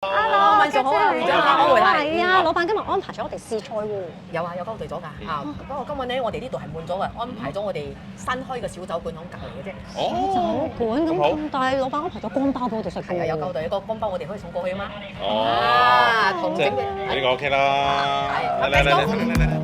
Hello，晚上好啊，你胡長好，係啊，老闆今日安排咗我哋試菜喎。有啊，有交代咗㗎啊。不過今日咧，我哋呢度係滿咗嘅，安排咗我哋新開嘅小酒館響隔離嘅啫。酒館咁好咁大，老闆安排咗乾包俾我哋食喎。係啊，有交代一個乾包，我哋可以送過去啊嘛。哦，同即係呢個 OK 啦。嚟。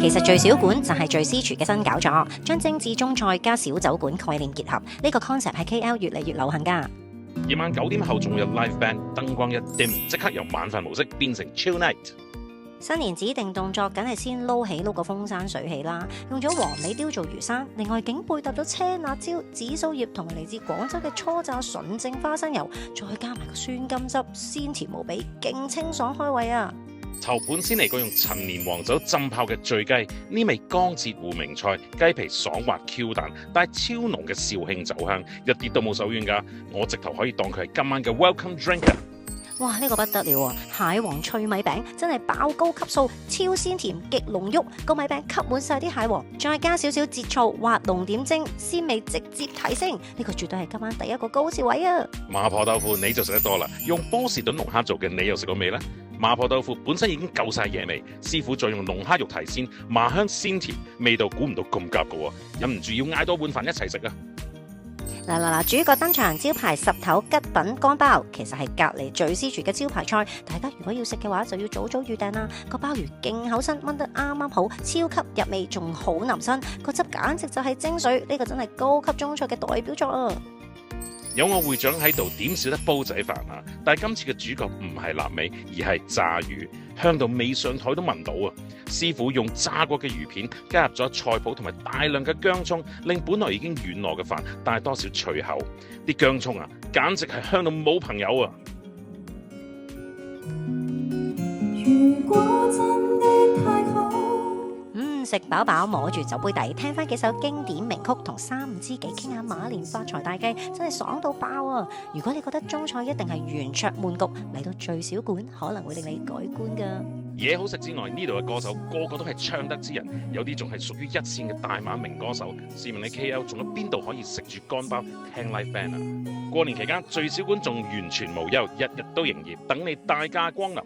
其實聚小館就係聚私廚嘅新搞作，將精緻中菜加小酒館概念結合，呢個 concept 喺 KL 越嚟越流行㗎。夜晚9點後仲有 live band，燈光一 dim，即刻由晚飯模式變成 chill night。新年指定動作梗係先撈起撈個風生水起啦，用咗黃尾雕做魚生，另外竟配搭咗青辣椒、紫蘇葉同埋嚟自廣州嘅初榨純正花生油，再加埋個酸甘汁，鮮甜無比，勁清爽開胃啊！頭盤先嚟個用陳年黃酒浸泡嘅醉雞，呢味江浙滬名菜，雞皮爽滑 Q 彈，帶超濃嘅肇慶酒香，一啲都冇手軟㗎。我直頭可以當佢係今晚嘅 welcome drink 啊！哇！呢個不得了啊！蟹黃脆米餅真係爆高級數，超鮮甜，極濃郁，個米餅吸滿晒啲蟹黃，再加少少節醋，畫龍點睛，鮮味直接提升。呢個絕對係今晚第一個高潮位啊！麻婆豆腐你就食得多啦，用波士頓龍蝦做嘅，你又食過未呢？麻婆豆腐本身已經夠晒野味，師傅再用龍蝦肉提鮮，麻香鮮甜，味道估唔到咁夾㗎喎，忍唔住要嗌多碗飯一齊食啊！嗱，主角登場招牌十頭吉品乾包，其實係隔離聚私廚嘅招牌菜。大家如果要食嘅話，就要早早預訂啦。個鮑魚勁厚身，炆得啱啱好，超級入味，仲好腍身。個汁簡直就係精髓，呢個真係高級中菜嘅代表作啊！有我會長喺度，點少得煲仔飯啊！但係今次嘅主角唔係臘味，而係炸魚，香到未上台都聞到啊！師傅用炸過嘅魚片，加入咗菜脯同埋大量嘅薑葱，令本來已經軟糯嘅飯帶多少脆口。啲薑葱啊，簡直係香到冇朋友啊！如果真的太好食飽飽摸住酒杯底，聽翻幾首經典名曲，同3、5知己傾下馬年發財大計，真係爽到爆啊！如果你覺得中菜一定係圓桌悶局，嚟到聚小館可能會令你改觀噶。嘢好食之外，呢度嘅歌手個個都係唱得之人，有啲仲係屬於一線嘅大馬名歌手。試問你 KL 仲有邊度可以食住乾包聽 live band 啊？過年期間聚小館仲完全無憂，日日都營業，等你大駕光臨。